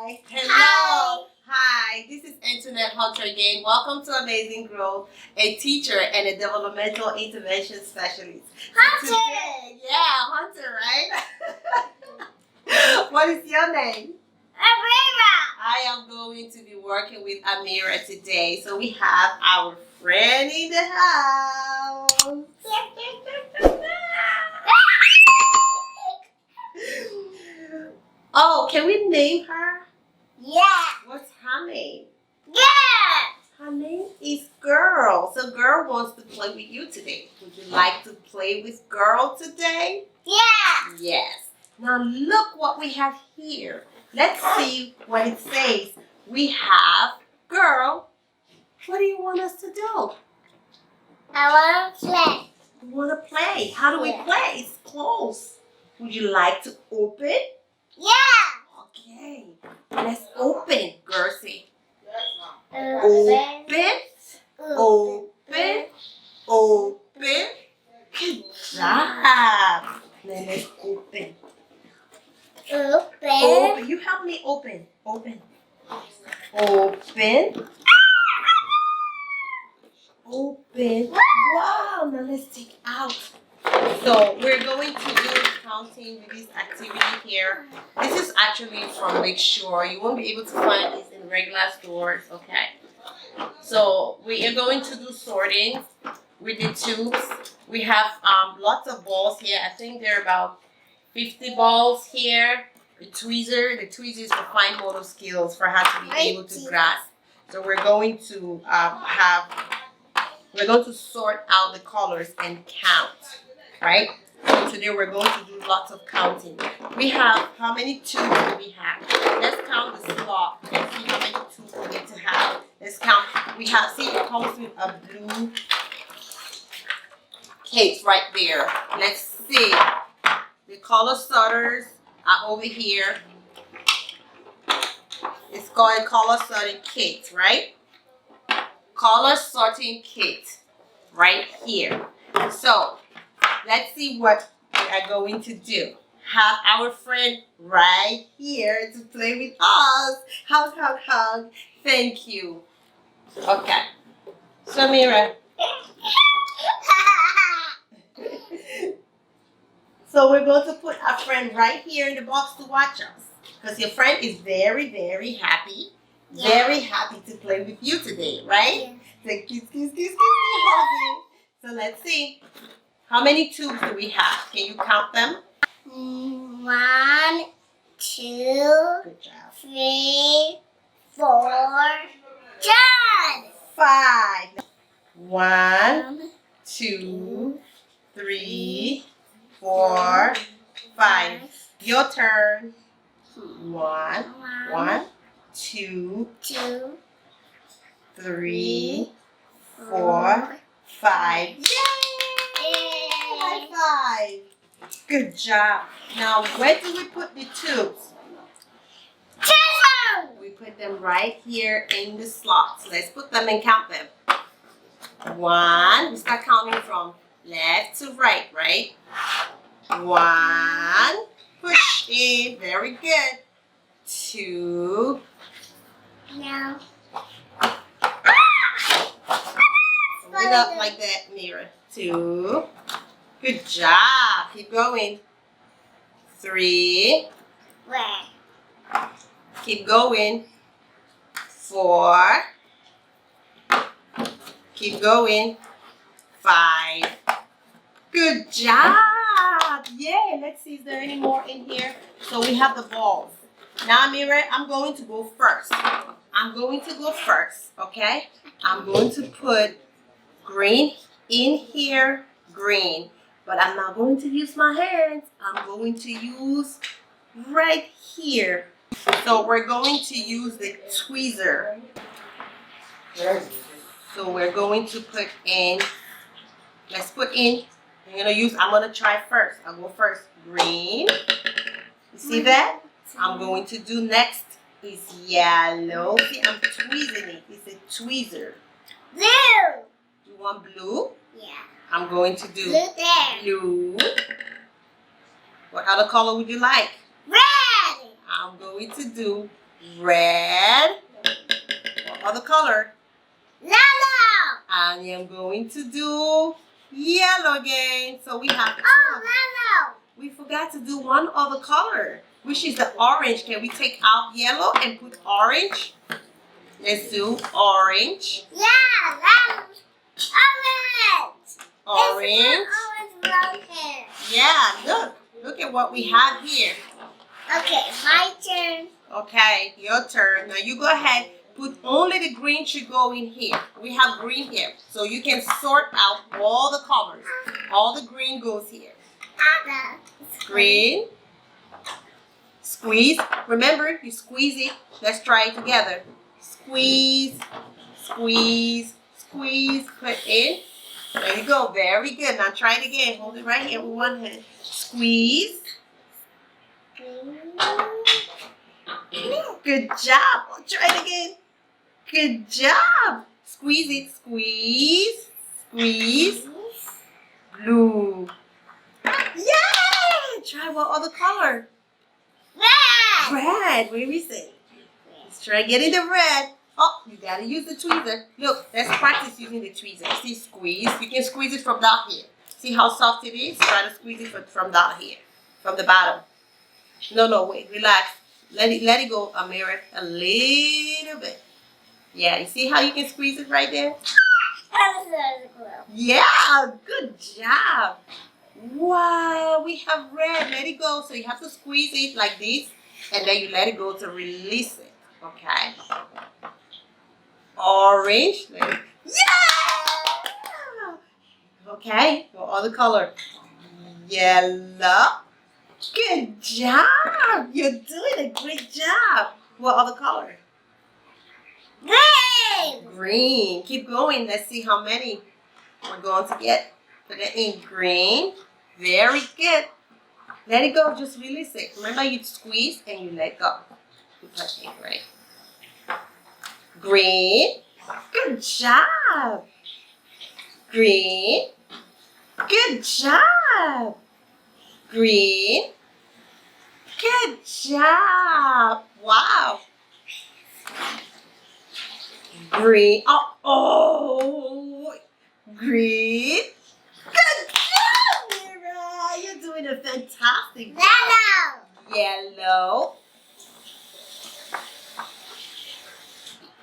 Hi. Hello. Hi. This is Internet Hunter again. Welcome to Amazing Growth, a teacher and a developmental intervention specialist. Hunter. Today, Hunter, right? What is your name? Amira. I am going to be working with Amira today. So we have our friend in the house. Oh, can we name her? Yeah. What's her name? Yeah. Her name is Girl. So Girl wants to play with you today. Would you like to play with Girl today? Yeah. Yes. Now look what we have here. Let's see what it says. We have Girl. What do you want us to do? I want to play. We want to play. How do we play? It's close. Would you like to open? Yeah. Okay. Let's open, Gersie. Open. Open. Open. Good job. Then let's open. Open. You help me open. Open. Open. Open. Wow. Now let's take out. So we're going to do counting with this activity here. This is actually from Lakeshore. You won't be able to find this in regular stores. Okay. So we are going to do sorting with the tubes. We have lots of balls here. I think there are about 50 balls here. The tweezer is for fine motor skills for her to be able to grasp. So we're going to sort out the colors and count. Right? So today we're going to do lots of counting. We have, how many tubes do we have? Let's count the slot. Let's see how many tubes we need to have. Let's count. We have, see, it comes with a blue case right there. Let's see. The color sorters are over here. It's called a color sorting kit, right? Color sorting kit right here. So, let's see what we are going to do. Have our friend right here to play with us. Hug, hug, hug. Thank you. Okay. Samira. So we're going to put our friend right here in the box to watch us. Because your friend is very, very happy. Yeah. Very happy to play with you today, right? Yeah. So kiss, hugging. So let's see. How many tubes do we have? Can you count them? 1, 2, Good job. 3, 4, 5. 1, 2, 3, 4, 5. Your turn. 1, 2, 3, 4, 5. Yay! High five. Good job. Now, where do we put the tubes? We put them right here in the slots. Let's put them and count them. 1. We start counting from left to right, right? 1. Push in. Very good. 2. No. Hold it up like that, Mira. 2. Good job. Keep going. 3. Where? Keep going. 4. Keep going. 5. Good job. Yay. Let's see, is there any more in here? So we have the balls. Now, Mira, I'm going to go first. Okay? I'm going to put green in here. Green. But I'm not going to use my hands. I'm going to use right here. So we're going to use the tweezer. So we're going to put in, let's put in, I'm going to try first. I'll go first. Green. You see that? I'm going to do next is yellow. See, I'm tweezing it. It's a tweezer. Blue. You want blue? Yeah. I'm going to do Blue there. blue. What other color would you like? Red. I'm going to do red. What other color? Yellow. And I'm going to do yellow again. So we have Yellow. we forgot to do one other color, which is the orange. Can we take out yellow and put orange? Let's do orange. Yeah, that's orange. Orange. Orange brown hair. Yeah, look at what we have here. Okay, my turn. Okay, your turn. Now you go ahead. Put only the green should go in here. We have green here. So you can sort out all the colors. All the green goes here. Green. Squeeze. Remember, you squeeze it. Let's try it together. Squeeze. Squeeze. Squeeze. Put in. There you go. Very good. Now try it again. Hold it right here with one hand. Squeeze. Good job. I'll try it again. Good job. Squeeze it. Squeeze. Squeeze. Blue. Yay! Try what other color? Red. Red. Where is it? Let's try getting the red. Oh, you gotta use the tweezer. Look, let's practice using the tweezer. See, squeeze. You can squeeze it from down here. See how soft it is? Try to squeeze it from down here. From the bottom. No, wait. Relax. Let it go, Amira. A little bit. Yeah, you see how you can squeeze it right there? Yeah, good job. Wow, we have red. Let it go. So you have to squeeze it like this, and then you let it go to release it. Okay. Orange. Yeah. Okay. What other color? Yellow. Good job. You're doing a great job. What other color? Green. Green. Keep going. Let's see how many we're going to get. Put it in green. Very good. Let it go. Just release it. Remember, you squeeze and you let go. Put that in, right? Green. Good job. Green. Good job. Green. Good job. Wow. Green. Oh. Green. Good job, Mira. You're doing a fantastic job. Yellow.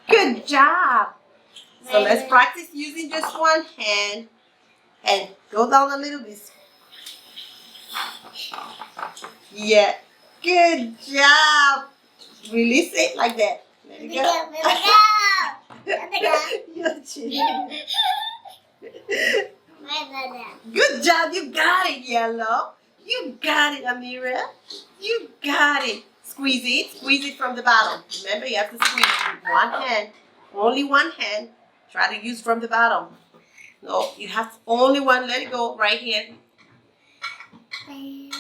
Good job. So let's practice using just one hand and go down a little bit. Yeah. Good job. Release it like that. Let it go. You're cheating. Good job. You got it, Yellow. You got it, Amira. You got it. Squeeze it. Squeeze it from the bottom. Remember, you have to squeeze with one hand. Only one hand. Try to use from the bottom. No, you have only one. Let it go right here. You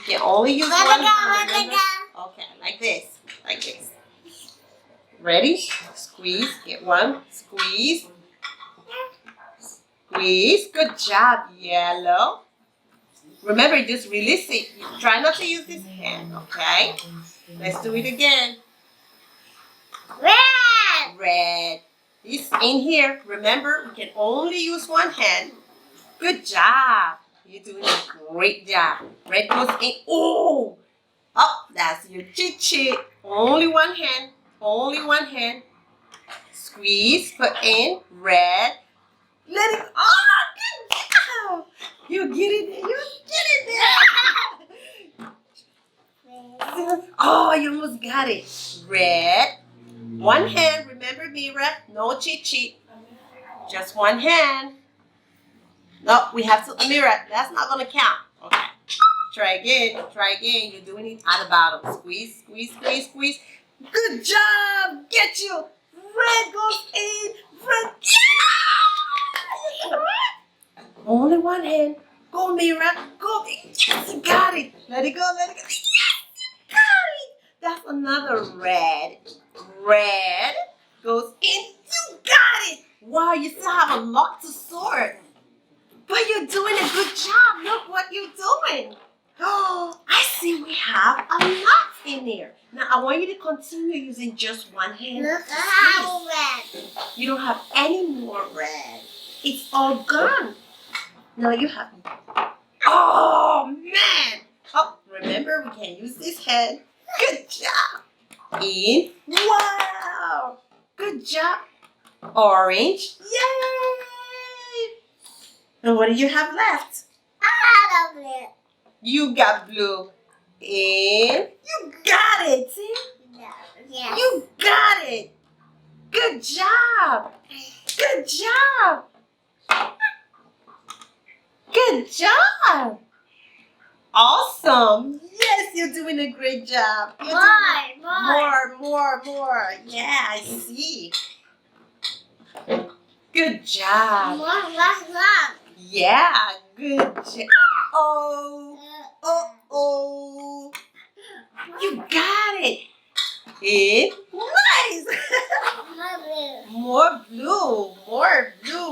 can only use one hand. Remember? Okay, like this. Like this. Ready? Squeeze. Get one. Squeeze. Squeeze. Good job, Yellow. Remember, just release it. You try not to use this hand, okay? Let's do it again. Red. Red. It's in here. Remember, we can only use one hand. Good job. You're doing a great job. Red goes in. Oh, that's your cheat sheet. Only one hand. Only one hand. Squeeze. Put in. Red. Let it. Oh, good job. You get it there. You get it there. Oh, you almost got it. Red. One hand. Remember, Mira. No cheat sheet. Just one hand. No, we have to. Mira, that's not going to count. Okay. Try again. Try again. You're doing it at the bottom. Squeeze, squeeze, squeeze, squeeze. Good job. Get you. Red goes in. Red. Yeah! Only one hand. Go, Mira. Go. Yes, you got it. Let it go. Let it go. Yes, you got it. That's another red. Red goes in. You got it. Wow, you still have a lot to sort. But you're doing a good job. Look what you're doing. Oh, I see we have a lot in there. Now, I I want you to continue using just one hand. Look, I have red. You don't have any more red. It's all gone. Now you have. Oh man! Oh, remember we can use this hand. Good job. In. Wow! Good job. Orange. Yay! And what do you have left? I have red. You got blue. In. You got it. See? Yes. You got it. Good job. Good job. Good job. Awesome. Yes, you're doing a great job. You're more. Yeah, I see. Good job. More. Yeah, good job. Oh. You got it. Nice. More blue.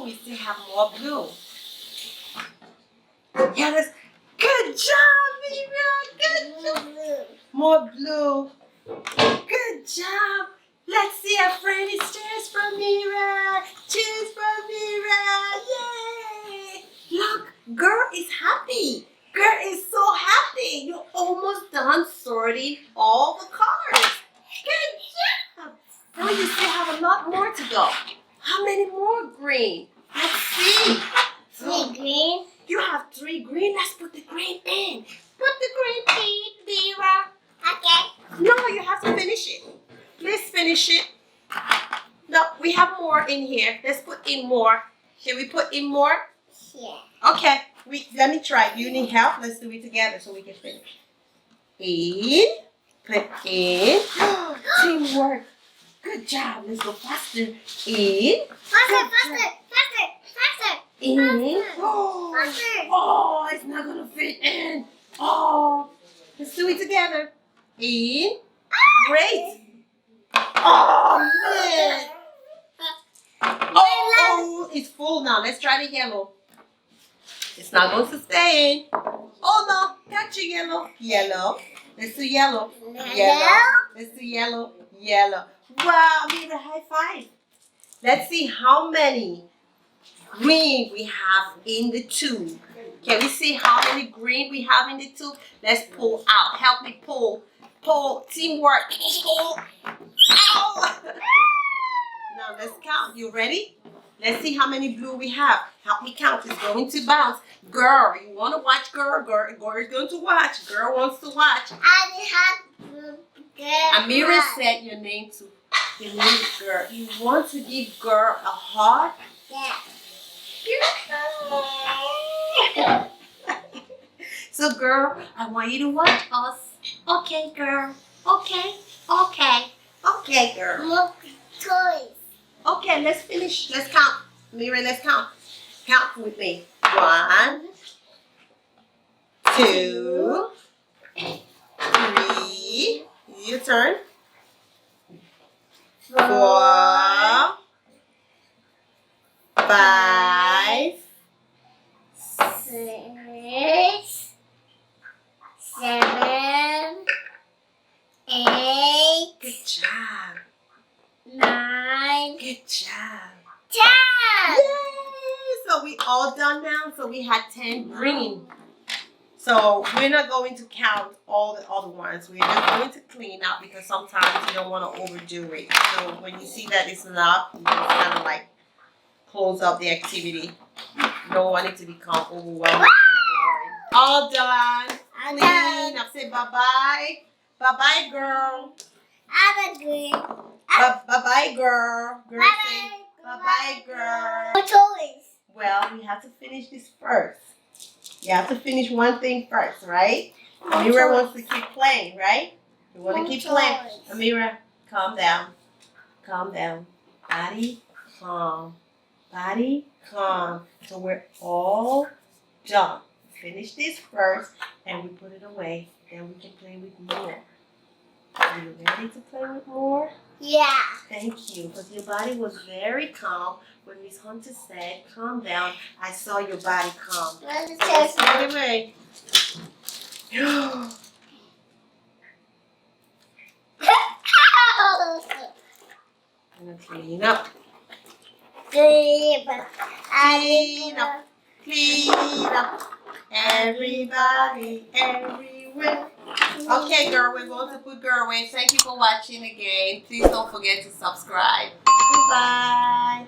We still have more blue. Yeah, that's good job, Mira. Good job. More blue. Good job. Let's see our friend. It's cheers for Mira. Cheers for Mira. Yay. Look, girl is happy. Girl is so happy. You're almost done sorting all the colors. Good job. Now you still have a lot more to go. How many more green? Let's see. See green? You have 3 green. Let's put the green in. Put the green in, Mira. Okay. No, you have to finish it. Let's finish it. No, we have more in here. Let's put in more. Shall we put in more? Yeah. Okay. Let me try. Do you need help? Let's do it together so we can finish. In. Put in. Teamwork. Good job. Let's go faster. In. Faster. In. Faster. Oh, it's not going to fit in. Oh. Let's do it together. In. Great. Oh, man. Oh, it's full now. Let's try the yellow. It's not going to stay in. Oh, no. Got you, yellow. Yellow. Let's do yellow. Yellow. Let's do yellow. Yellow. Wow, Mira, high five. Let's see how many green we have in the tube. Can we see how many green we have in the tube? Let's pull out. Help me pull. Pull. Teamwork. Pull. Ow. Now let's count. You ready? Let's see how many blue we have. Help me count. It's going to bounce. Girl, you want to watch girl? Girl is going to watch. Girl wants to watch. I have girl. Amira said your name too. Your name is girl. You want to give girl a heart? Yeah. So girl, I want you to watch us. Okay, girl. Okay, girl. More toys. Okay, let's finish. Let's count. Mira, let's count. Count with me. 1, 2, 3. Your turn. 4, 5, 6, 7, 8, good job. 9, Good job. 10. Yay! So we all done now. So we had 10 green. So we're not going to count all the other ones. We're just going to clean up because sometimes you don't want to overdo it. So when you see that it's not, you just kind of like close up the activity. You don't want it to become overwhelming. All done. I'm Clean. done. Now say bye-bye. Bye-bye, girl. I'm a green. Bye-bye, girl. Girl say Bye-bye. bye-bye, girl. More toys. Well, we have to finish this first. You have to finish one thing first, right? Amira wants to keep playing, right? You want to keep playing. Amira, calm down. Calm down. Body calm. Body calm. So we're all done. Finish this first and we put it away. Then we can play with more. Are you ready to play with more? Yeah. Thank you, because your body was very calm when Miss Hunter said, calm down. I saw your body calm. Let's put it away. And then clean up. Clean up. Clean up. Everybody, everywhere. Okay, girl, we're going to put girl away. Thank you for watching again. Please don't forget to subscribe. Goodbye.